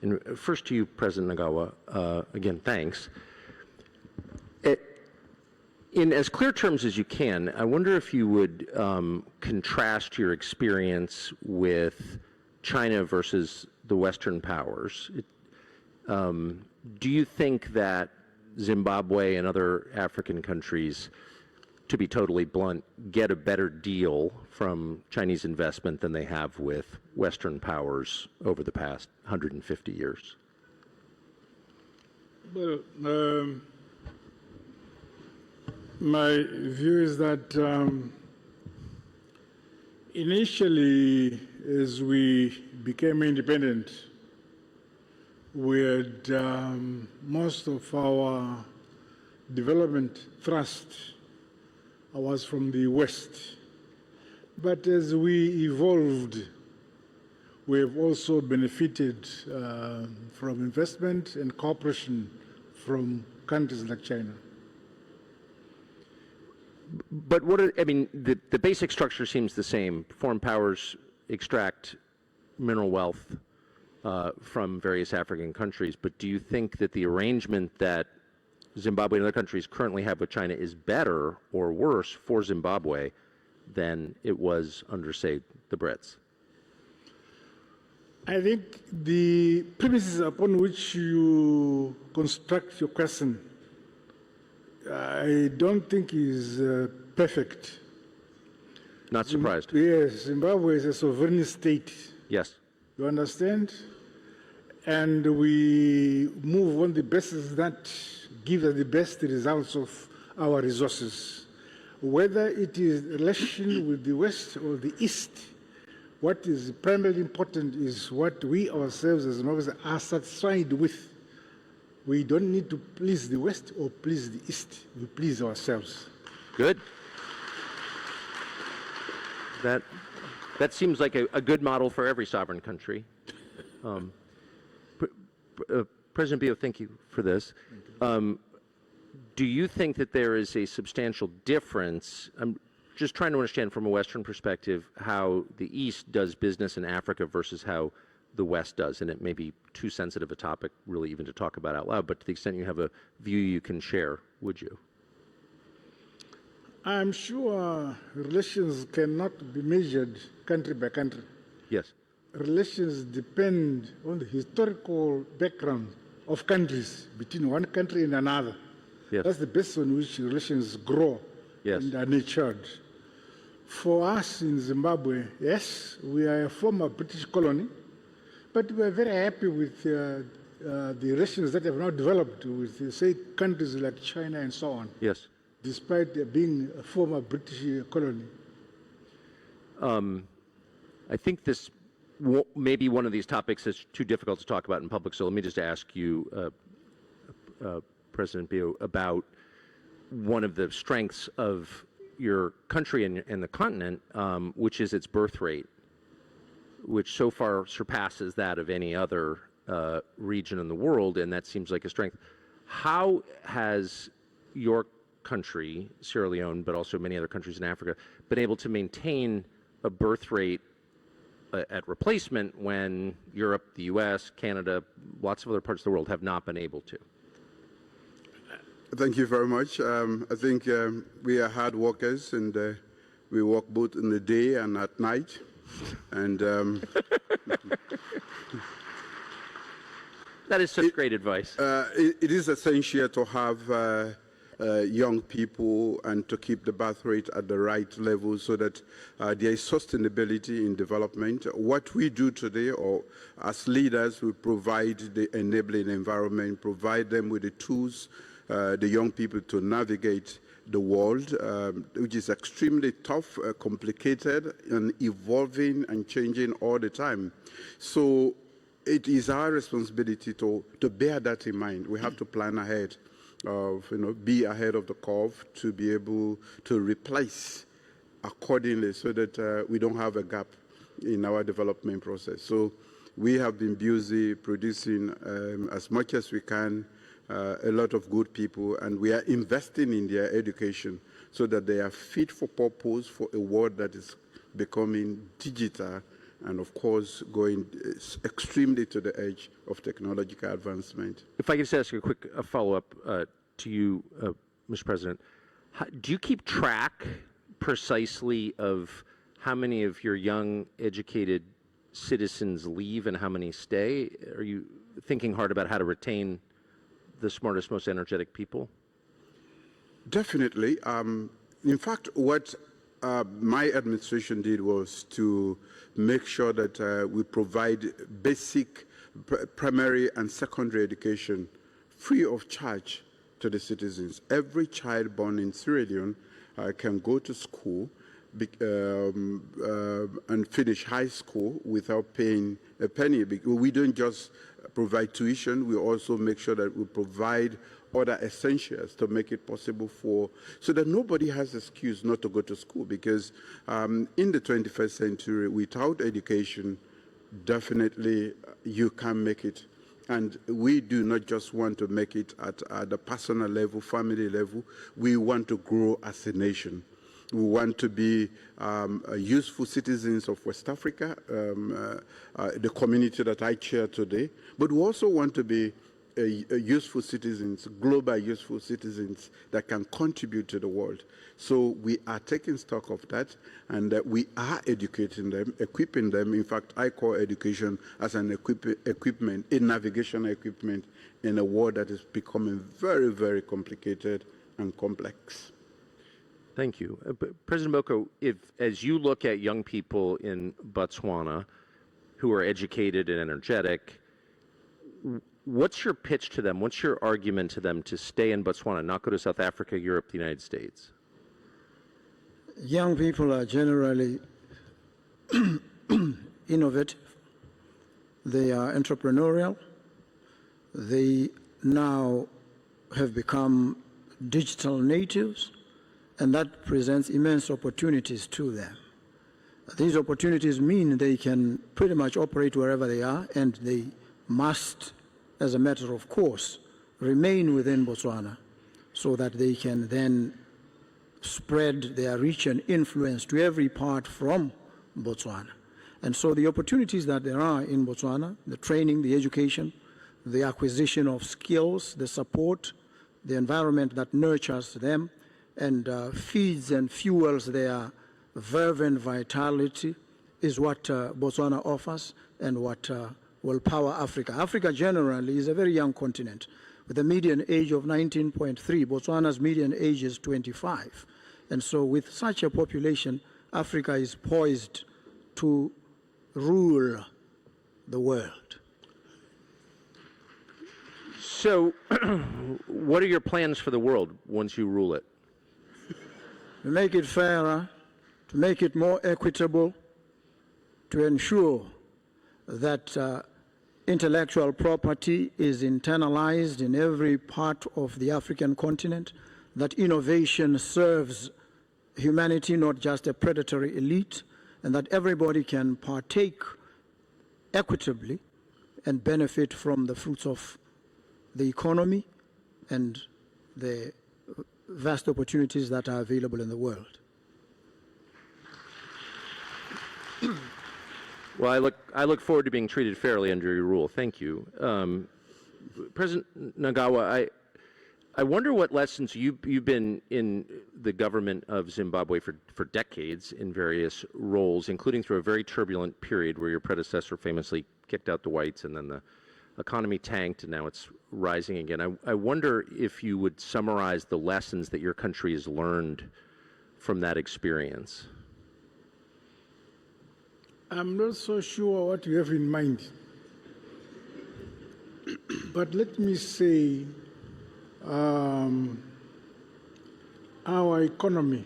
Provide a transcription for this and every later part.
And first to you, President Nagawa, again, thanks. In as clear terms as you can, I wonder if you would contrast your experience with China versus the Western powers. Do you think that Zimbabwe and other African countries, to be totally blunt, get a better deal from Chinese investment than they have with Western powers over the past 150 years? Well, my view is that initially, as we became independent, we had most of our development thrust was from the West. But as we evolved, we have also benefited from investment and cooperation from countries like China. But the basic structure seems the same. Foreign powers extract mineral wealth from various African countries, but do you think that the arrangement that Zimbabwe and other countries currently have with China is better or worse for Zimbabwe than it was under, say, the Brits? I think the premises upon which you construct your question, I don't think is perfect. Not surprised. Yes, Zimbabwe is a sovereign state. Yes. You understand? And we move on the basis that give us the best results of our resources. Whether it is relation with the West or the East, what is primarily important is what we ourselves as Zimbabweans are satisfied with. We don't need to please the West or please the East. We please ourselves. Good. That seems like a good model for every sovereign country. President Bio, thank you for this. Do you think that there is a substantial difference? I'm just trying to understand from a Western perspective how the East does business in Africa versus how the West does, and it may be too sensitive a topic really even to talk about out loud, but to the extent you have a view you can share, would you? I'm sure relations cannot be measured country by country. Yes. Relations depend on the historical background of countries between one country and another. Yes. That's the basis on which relations grow and are nurtured. For us in Zimbabwe, yes, we are a former British colony, but we are very happy with the relations that have now developed with, say, countries like China and so on. Yes. Despite being a former British colony. I think this may be one of these topics that's too difficult to talk about in public, so let me just ask you, President Bio, about one of the strengths of your country and the continent, which is its birth rate, which so far surpasses that of any other region in the world, and that seems like a strength. How has your country, Sierra Leone, but also many other countries in Africa, been able to maintain a birth rate at replacement when Europe, the US, Canada, lots of other parts of the world have not been able to? Thank you very much. I think we are hard workers, and we work both in the day and at night. And that is such great advice. It is essential to have young people and to keep the birth rate at the right level so that there is sustainability in development. What we do today, or as leaders, we provide the enabling environment, provide them with the tools, the young people to navigate the world, which is extremely tough, complicated, and evolving and changing all the time. So it is our responsibility to bear that in mind. We have to plan ahead, be ahead of the curve to be able to replace accordingly so that we don't have a gap in our development process. So we have been busy producing as much as we can, a lot of good people, and we are investing in their education so that they are fit for purpose for a world that is becoming digital and of course going extremely to the edge of technological advancement. If I could just ask a quick follow-up to you, Mr. President. Do you keep track precisely of how many of your young, educated citizens leave and how many stay? Are you thinking hard about how to retain the smartest, most energetic people? Definitely. In fact, what my administration did was to make sure that we provide basic primary and secondary education free of charge to the citizens. Every child born in Sierra Leone can go to school and finish high school without paying a penny. We don't just provide tuition, we also make sure that we provide other essentials to make it possible so that nobody has excuse not to go to school, because in the 21st century, without education, definitely you can't make it. And we do not just want to make it at the personal level, family level, we want to grow as a nation. We want to be useful citizens of West Africa, the community that I chair today, but we also want to be useful citizens, global useful citizens that can contribute to the world. So we are taking stock of that, and we are educating them, equipping them. In fact, I call education as an equipment, a navigational equipment in a world that is becoming very, very complicated and complex. Thank you. President Boko, as you look at young people in Botswana who are educated and energetic, what's your pitch to them? What's your argument to them to stay in Botswana, not go to South Africa, Europe, the United States? Young people are generally innovative. They are entrepreneurial. They now have become digital natives, and that presents immense opportunities to them. These opportunities mean they can pretty much operate wherever they are, and they must, as a matter of course, remain within Botswana so that they can then spread their reach and influence to every part from Botswana. And so the opportunities that there are in Botswana, the training, the education, the acquisition of skills, the support, the environment that nurtures them and feeds and fuels their verve and vitality is what Botswana offers and what will power Africa. Africa generally is a very young continent with a median age of 19.3. Botswana's median age is 25. And so with such a population, Africa is poised to rule the world. So what are your plans for the world once you rule it? To make it fairer, to make it more equitable, to ensure that intellectual property is internalized in every part of the African continent, that innovation serves humanity, not just a predatory elite, and that everybody can partake equitably and benefit from the fruits of the economy and the vast opportunities that are available in the world. Well, I look forward to being treated fairly under your rule. Thank you. President Nagawa, I wonder what lessons you've been in the government of Zimbabwe for decades in various roles, including through a very turbulent period where your predecessor famously kicked out the whites and then the economy tanked and now it's rising again. I wonder if you would summarize the lessons that your country has learned from that experience. I'm not so sure what you have in mind. But let me say, our economy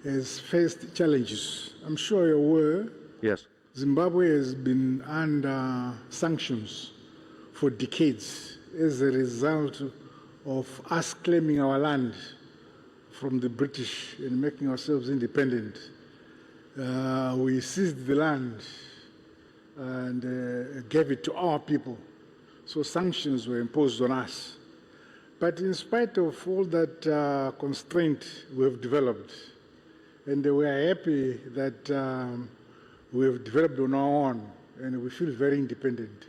has faced challenges. I'm sure you're aware. Yes. Zimbabwe has been under sanctions for decades as a result of us claiming our land from the British and making ourselves independent. We seized the land and gave it to our people. So sanctions were imposed on us. But in spite of all that constraint we have developed, and we are happy that we have developed on our own, and we feel very independent.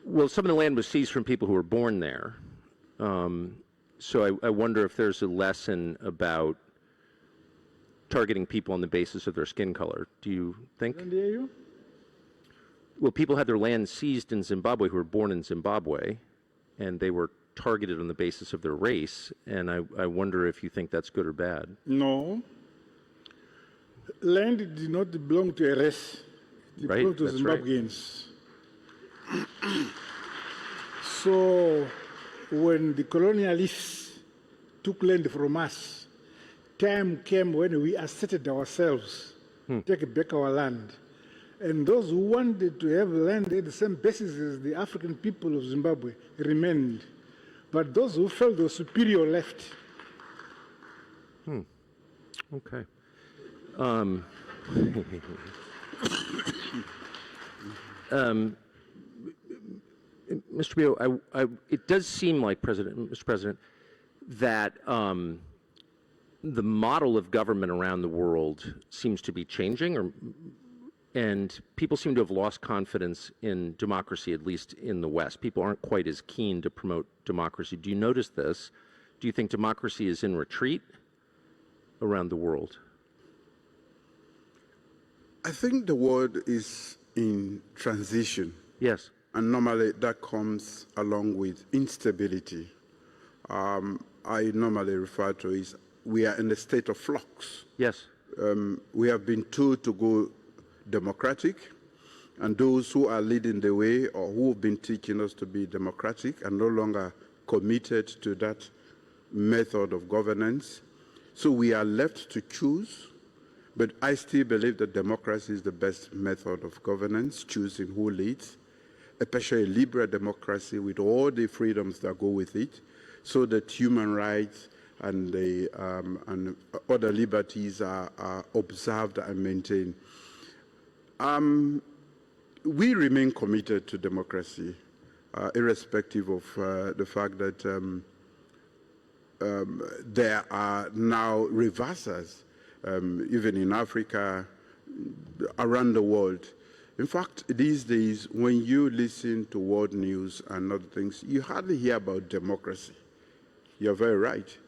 Well, some of the land was seized from people who were born there. So I wonder if there's a lesson about targeting people on the basis of their skin color. Do you think? Can I hear you? Well, people had their land seized in Zimbabwe who were born in Zimbabwe, and they were targeted on the basis of their race. And I wonder if you think that's good or bad. No. Land did not belong to a race. It Right, belonged to that's right. Zimbabweans. So when the colonialists took land from us, time came when we asserted ourselves, take back our land. And those who wanted to have land at the same basis as the African people of Zimbabwe remained. But those who felt they were superior left. Okay. Mr. Bio, it does seem like, Mr. President, that the model of government around the world seems to be changing, and people seem to have lost confidence in democracy, at least in the West. People aren't quite as keen to promote democracy. Do you notice this? Do you think democracy is in retreat around the world? I think the world is in transition. Yes. And normally that comes along with instability. I normally refer to it as we are in a state of flux. Yes. We have been told to go democratic, and those who are leading the way or who have been teaching us to be democratic are no longer committed to that method of governance. So we are left to choose, but I still believe that democracy is the best method of governance, choosing who leads, especially a liberal democracy with all the freedoms that go with it, so that human rights and other liberties are observed and maintained. We remain committed to democracy, irrespective of the fact that there are now reversers, even in Africa, around the world. In fact, these days, when you listen to world news and other things, you hardly hear about democracy. You're very right.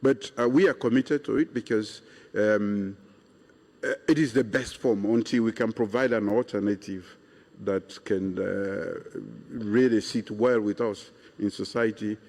But we are committed to it because it is the best form until we can provide an alternative that can really sit well with us in society.